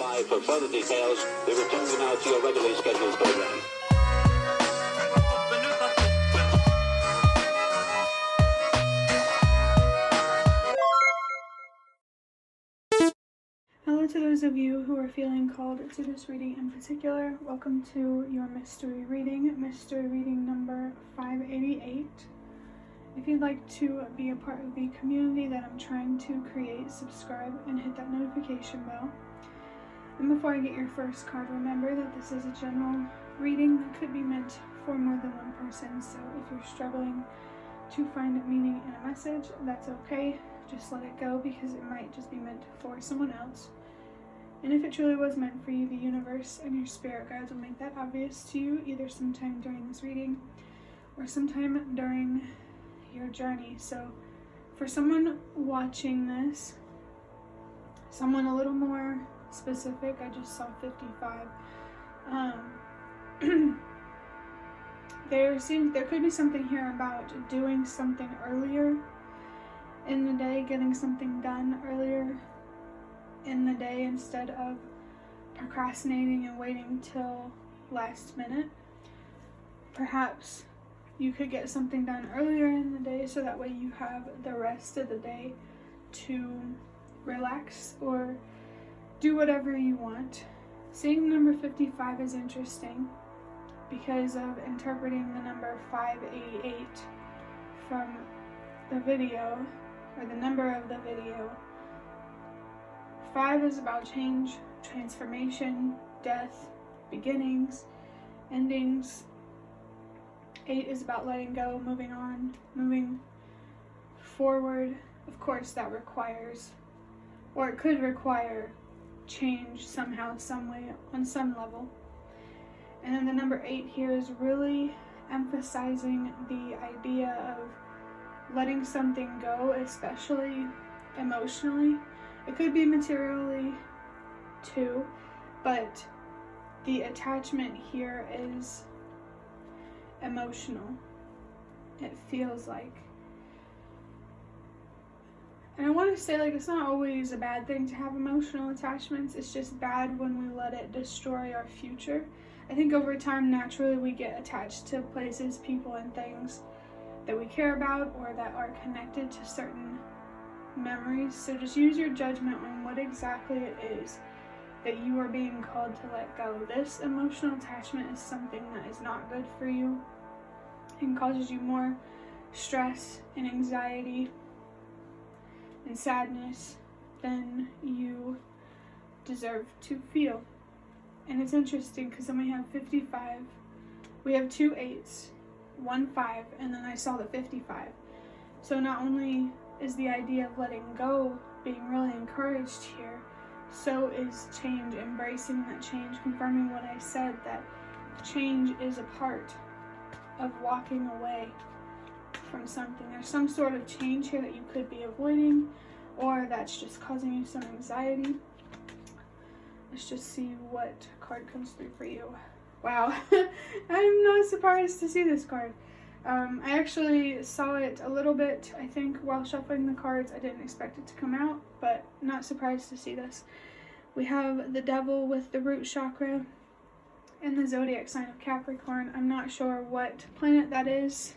by for further details. We return you now to your regularly scheduled program. Hello to those of you who are feeling called to this reading in particular. Welcome to your mystery reading number 588. If you'd like to be a part of the community that I'm trying to create, subscribe and hit that notification bell. And before I get your first card, remember that this is a general reading that could be meant for more than one person. So if you're struggling to find meaning in a message, that's okay. Just let it go, because it might just be meant for someone else. And if it truly was meant for you, the universe and your spirit guides will make that obvious to you, either sometime during this reading or sometime during your journey. So for someone watching this, someone a little more specific, I just saw 55. There could be something here about doing something earlier in the day, getting something done earlier in the day instead of procrastinating and waiting till last minute. Perhaps you could get something done earlier in the day so that way you have the rest of the day to relax or do whatever you want. Seeing number 55 is interesting because of interpreting the number 588 from the video, or the number of the video. 5 is about change, transformation, death, beginnings, endings. 8 is about letting go, moving on, moving forward. Of course, that requires, or it could require, change somehow, some way, on some level. And then the number 8 here is really emphasizing the idea of letting something go, especially emotionally. It could be materially too, but the attachment here is emotional, it feels like. And I want to say, like, it's not always a bad thing to have emotional attachments. It's just bad when we let it destroy our future. I think over time, naturally, we get attached to places, people, and things that we care about or that are connected to certain memories. So just use your judgment on what exactly it is that you are being called to let go. This emotional attachment is something that is not good for you and causes you more stress and anxiety and sadness than you deserve to feel. And it's interesting because then we have 55, we have 2 8s, 1 5, and then I saw the 55. So not only is the idea of letting go being really encouraged here, so is change, embracing that change, confirming what I said, that change is a part of walking away from something. There's some sort of change here that you could be avoiding, or that's just causing you some anxiety. Let's just see what card comes through for you. Wow, I'm not surprised to see this card. I actually saw it a little bit, I think, while shuffling the cards. I didn't expect it to come out, but not surprised to see this. We have the Devil with the root chakra and the zodiac sign of Capricorn. I'm not sure what planet that is,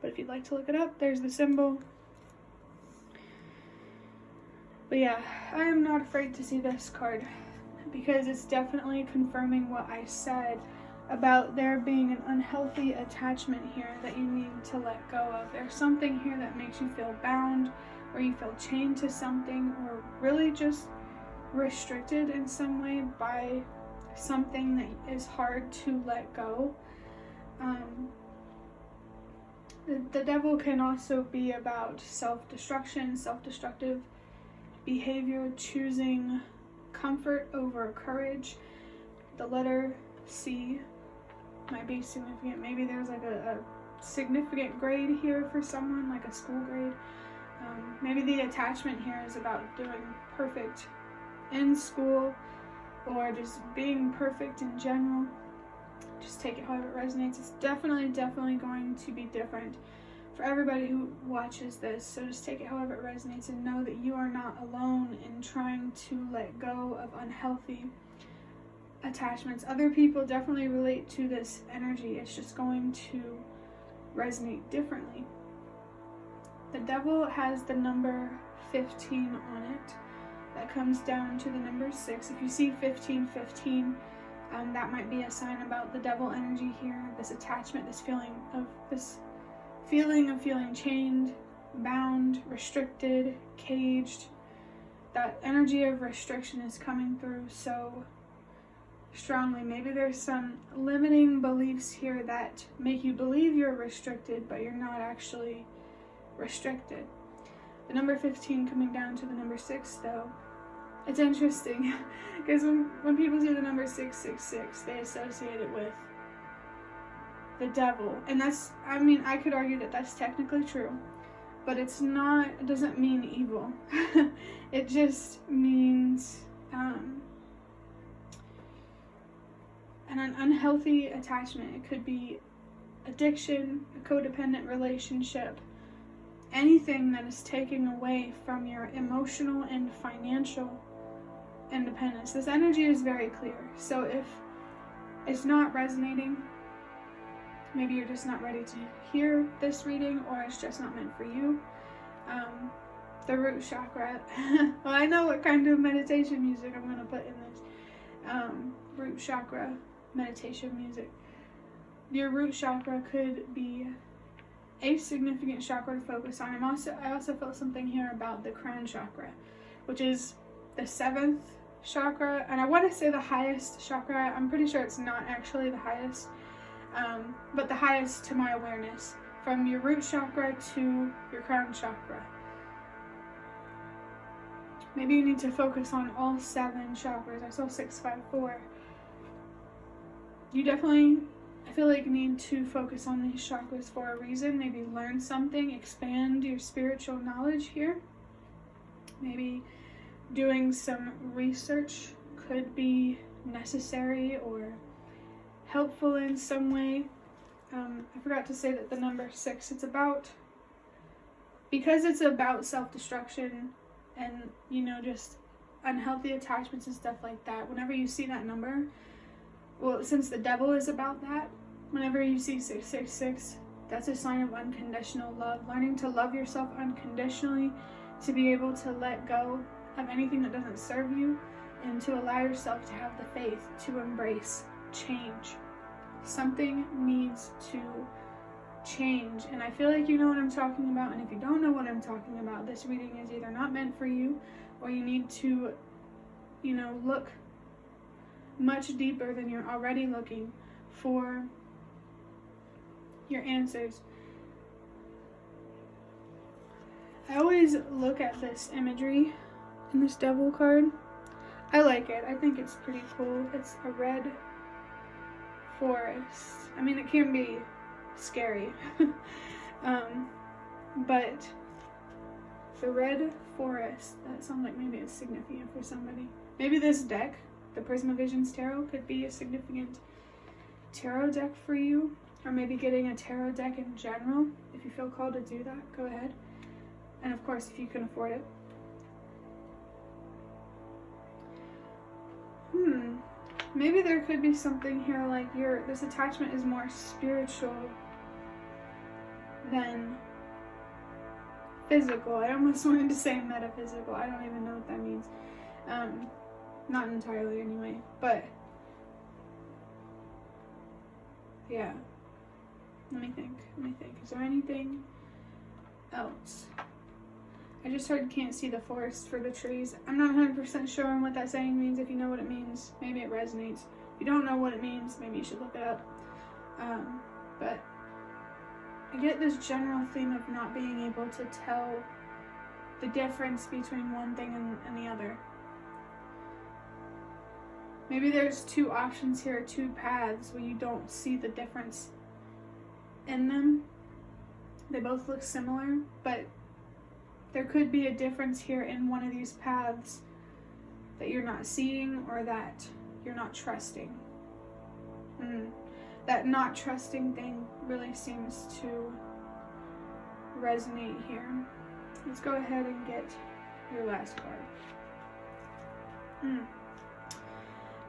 but if you'd like to look it up, there's the symbol. But yeah, I am not afraid to see this card because it's definitely confirming what I said about there being an unhealthy attachment here that you need to let go of. There's something here that makes you feel bound, or you feel chained to something, or really just restricted in some way by something that is hard to let go. The Devil can also be about self-destruction, self-destructive behavior, choosing comfort over courage. The letter C might be significant. Maybe there's like a significant grade here for someone, like a school grade. Maybe the attachment here is about doing perfect in school, or just being perfect in general. Just take it however it resonates. It's definitely going to be different for everybody who watches this, so just take it however it resonates and know that you are not alone in trying to let go of unhealthy attachments. Other people definitely relate to this energy. It's just going to resonate differently. The devil has the number 15 on it. That comes down to the number 6. If you see 1515, that might be a sign about the devil energy here, this attachment, this feeling of feeling chained, bound, restricted, caged. That energy of restriction is coming through so strongly. Maybe there's some limiting beliefs here that make you believe you're restricted, but you're not actually restricted. The number 15 coming down to the number 6, though, it's interesting because when people see the number 666, they associate it with the devil. And that's, I mean, I could argue that that's technically true, but it's not, it doesn't mean evil. It just means an unhealthy attachment. It could be addiction, a codependent relationship, anything that is taking away from your emotional and financial independence. This energy is very clear. So if it's not resonating, maybe you're just not ready to hear this reading, or it's just not meant for you. The root chakra. Well, I know what kind of meditation music I'm going to put in this. Root chakra meditation music. Your root chakra could be a significant chakra to focus on. I also felt something here about the crown chakra, which is the 7th chakra, and I want to say the highest chakra. I'm pretty sure it's not actually the highest, but the highest to my awareness, from your root chakra to your crown chakra. Maybe you need to focus on all 7 chakras. I saw 654. You definitely, I feel like, need to focus on these chakras for a reason. Maybe learn something, expand your spiritual knowledge here. Maybe doing some research could be necessary or helpful in some way. I forgot to say that the number 6, it's about, because it's about self-destruction and, you know, just unhealthy attachments and stuff like that. Whenever you see that number, well, since the devil is about that, whenever you see 666, that's a sign of unconditional love. Learning to love yourself unconditionally, to be able to let go of anything that doesn't serve you, and to allow yourself to have the faith to embrace change. Something needs to change, and I feel like you know what I'm talking about. And if you don't know what I'm talking about, this reading is either not meant for you, or you need to, you know, look much deeper than you're already looking for your answers. I always look at this imagery in this devil card. I like it. I think it's pretty cool. It's a red forest. I mean, it can be scary. But the red forest, that sounds like maybe it's significant for somebody. Maybe this deck, the Prism of Visions Tarot, could be a significant tarot deck for you, or maybe getting a tarot deck in general. If you feel called to do that, go ahead. And of course, if you can afford it. Maybe there could be something here like this attachment is more spiritual than physical. I almost wanted to say metaphysical. I don't even know what that means. Not entirely anyway, but yeah. Let me think. Is there anything else? I just heard can't see the forest for the trees. I'm not 100% sure on what that saying means. If you know what it means, maybe it resonates. If you don't know what it means, maybe you should look it up. But I get this general theme of not being able to tell the difference between one thing and the other. Maybe there's 2 options here, 2 paths where you don't see the difference in them. They both look similar, but there could be a difference here in one of these paths that you're not seeing, or that you're not trusting. That not trusting thing really seems to resonate here. Let's go ahead and get your last card.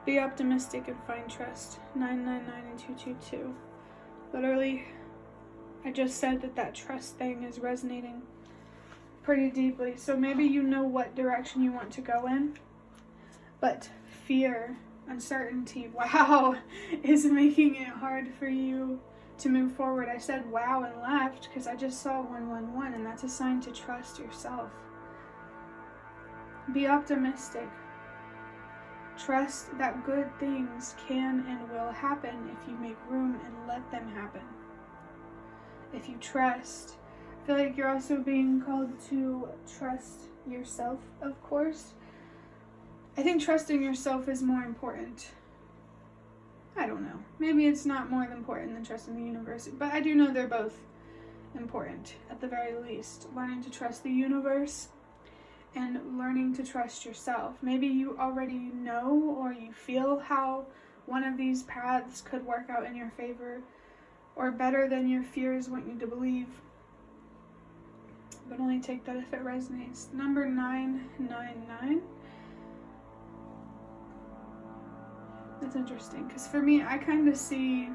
Be optimistic and find trust. 999 and 222. Literally, I just said that trust thing is resonating pretty deeply. So maybe you know what direction you want to go in, but fear, uncertainty, wow, is making it hard for you to move forward. I said wow and laughed because I just saw 111, and that's a sign to trust yourself. Be optimistic. Trust that good things can and will happen if you make room and let them happen. If you trust, I feel like you're also being called to trust yourself, of course. I think trusting yourself is more important. I don't know. Maybe it's not more important than trusting the universe, but I do know they're both important, at the very least. Learning to trust the universe and learning to trust yourself. Maybe you already know or you feel how one of these paths could work out in your favor or better than your fears want you to believe. But only take that if it resonates. Number 999. That's interesting because for me, I kind of see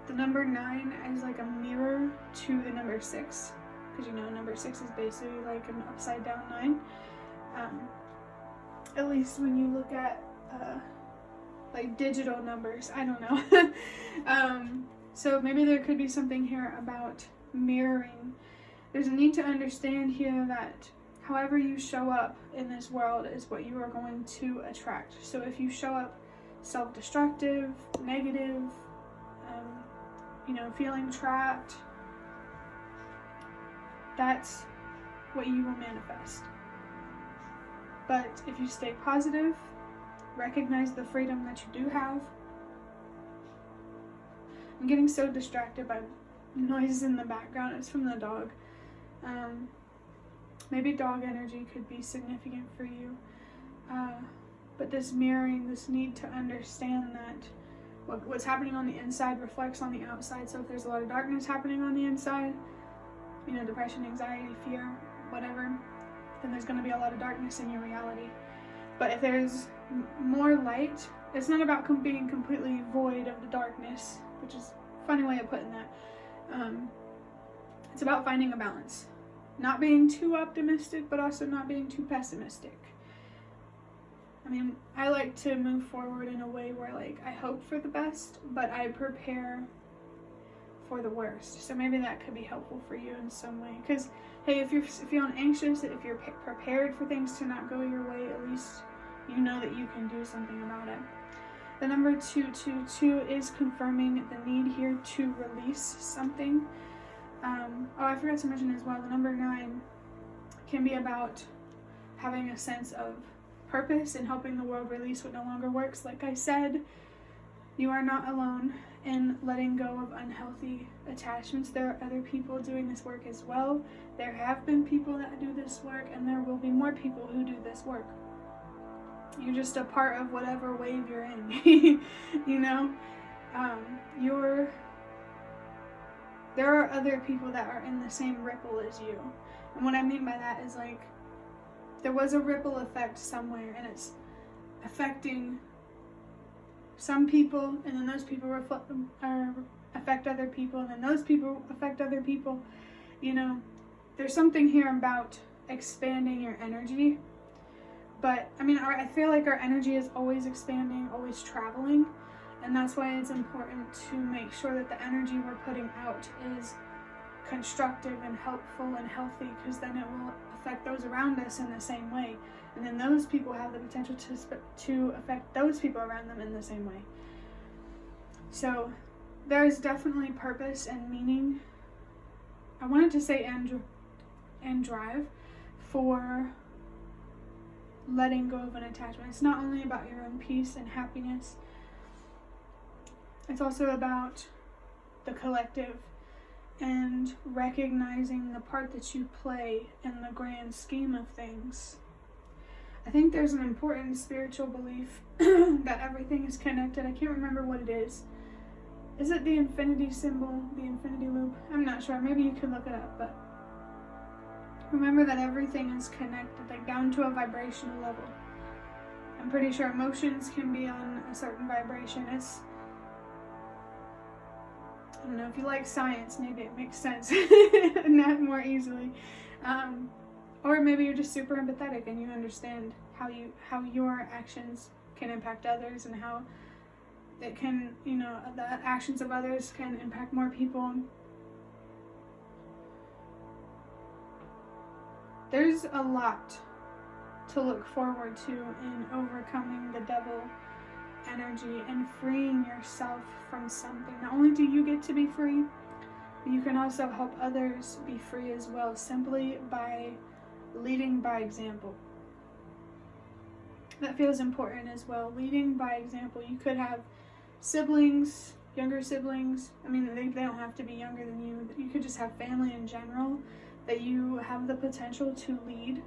the number 9 as like a mirror to the number 6. Because you know, number 6 is basically like an upside down 9. At least when you look at like digital numbers, I don't know. So maybe there could be something here about mirroring. There's a need to understand here that however you show up in this world is what you are going to attract. So if you show up self-destructive, negative, feeling trapped, that's what you will manifest. But if you stay positive, recognize the freedom that you do have. I'm getting so distracted by noises in the background. It's from the dog. Maybe dog energy could be significant for you. But this mirroring, this need to understand that what's happening on the inside reflects on the outside. So if there's a lot of darkness happening on the inside, depression, anxiety, fear, whatever, then there's going to be a lot of darkness in your reality. But if there's more light, it's not about being completely void of the darkness, which is a funny way of putting that. It's about finding a balance. Not being too optimistic, but also not being too pessimistic. I like to move forward in a way where I hope for the best, but I prepare for the worst. So maybe that could be helpful for you in some way. Because, hey, if you're feeling anxious, if you're prepared for things to not go your way, at least you know that you can do something about it. The number 222 is confirming the need here to release something. I forgot to mention as well, the number 9 can be about having a sense of purpose and helping the world release what no longer works. Like I said, you are not alone in letting go of unhealthy attachments. There are other people doing this work as well. There have been people that do this work, and there will be more people who do this work. You're just a part of whatever wave you're in. There are other people that are in the same ripple as you. And what I mean by that is there was a ripple effect somewhere, and it's affecting some people, and then those people affect other people, and then those people affect other people. There's something here about expanding your energy. But I feel like our energy is always expanding, always traveling, and that's why it's important to make sure that the energy we're putting out is constructive and helpful and healthy, because then it will affect those around us in the same way, and then those people have the potential to affect those people around them in the same way. So there is definitely purpose and meaning. I wanted to say and drive for letting go of an attachment. It's not only about your own peace and happiness, it's also about the collective and recognizing the part that you play in the grand scheme of things. I think there's an important spiritual belief that everything is connected. I can't remember what it is. Is it the infinity symbol, the infinity loop? I'm not sure. Maybe you could look it up, but Remember that everything is connected, like down to a vibrational level. I'm pretty sure emotions can be on a certain vibration. I don't know, if you like science, maybe it makes sense not more easily. Or maybe you're just super empathetic and you understand how your actions can impact others, and how it can, the actions of others can impact more people. There's a lot to look forward to in overcoming the devil energy and freeing yourself from something. Not only do you get to be free, but you can also help others be free as well, simply by leading by example. That feels important as well, leading by example. You could have siblings, younger siblings. I mean, they don't have to be younger than you. You could just have family in general that you have the potential to lead,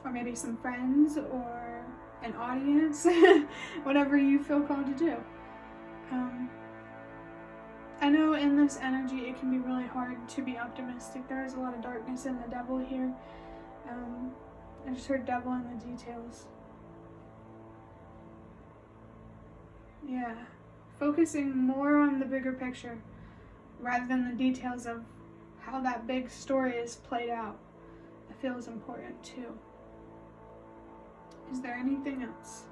or maybe some friends or an audience, whatever you feel called to do. I know in this energy it can be really hard to be optimistic. There is a lot of darkness in the devil here. I just heard devil in the details. Yeah, focusing more on the bigger picture rather than the details of how that big story is played out. It feels important too. Is there anything else?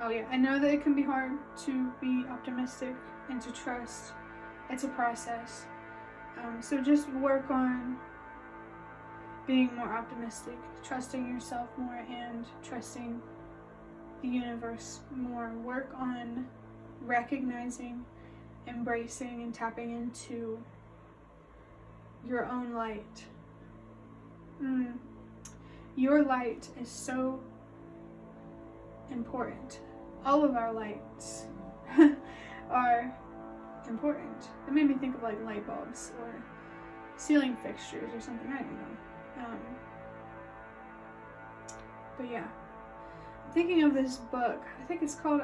Oh yeah, I know that it can be hard to be optimistic and to trust. It's a process. So just work on being more optimistic, trusting yourself more, and trusting the universe more. Work on recognizing, embracing, and tapping into your own light. Your light is so important. All of our lights are important. It made me think of like light bulbs or ceiling fixtures or something. I don't know. But yeah, I'm thinking of this book. I think it's called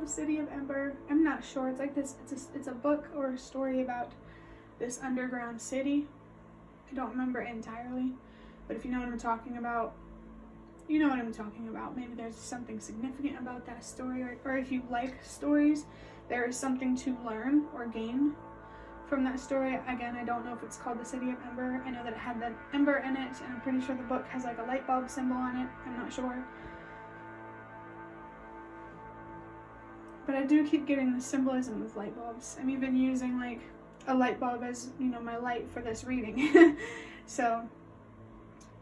The City of Ember. I'm not sure. It's like this. It's a book or a story about this underground city. I don't remember it entirely, but if you know what I'm talking about, you know what I'm talking about. Maybe there's something significant about that story, or if you like stories, there is something to learn or gain from that story. Again, I don't know if it's called The City of Ember. I know that it had the ember in it, and I'm pretty sure the book has like a light bulb symbol on it. I'm not sure. But I do keep getting the symbolism of light bulbs. I'm even using like a light bulb as, my light for this reading. So,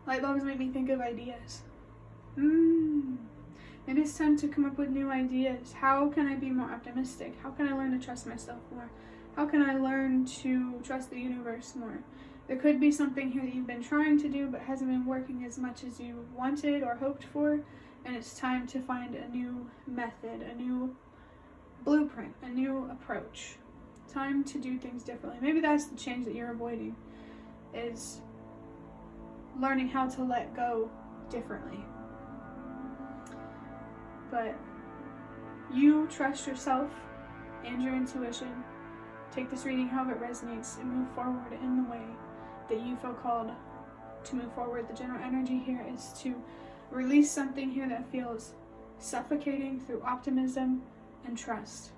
light bulbs make me think of ideas. Maybe it's time to come up with new ideas. How can I be more optimistic? How can I learn to trust myself more? How can I learn to trust the universe more? There could be something here that you've been trying to do but hasn't been working as much as you wanted or hoped for, and it's time to find a new method, a new blueprint, a new approach. Time to do things differently. Maybe that's the change that you're avoiding, is learning how to let go differently. But you trust yourself and your intuition. Take this reading however it resonates and move forward in the way that you feel called to move forward. The general energy here is to release something here that feels suffocating through optimism and trust.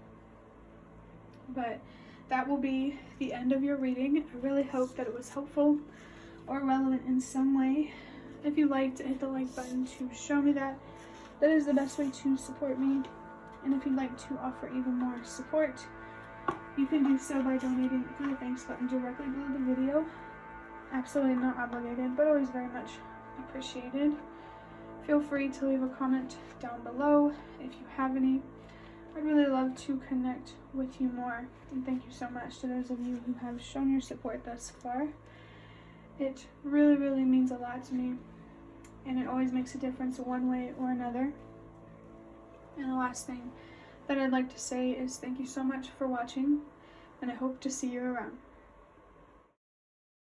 But that will be the end of your reading. I really hope that it was helpful or relevant in some way. If you liked, hit the like button to show me that. That is the best way to support me. And if you'd like to offer even more support, you can do so by donating through the thanks button directly below the video. Absolutely not obligated, but always very much appreciated. Feel free to leave a comment down below if you have any. I'd really love to connect with you more. And thank you so much to those of you who have shown your support thus far. It really, really means a lot to me. And it always makes a difference one way or another. And the last thing that I'd like to say is thank you so much for watching, and I hope to see you around.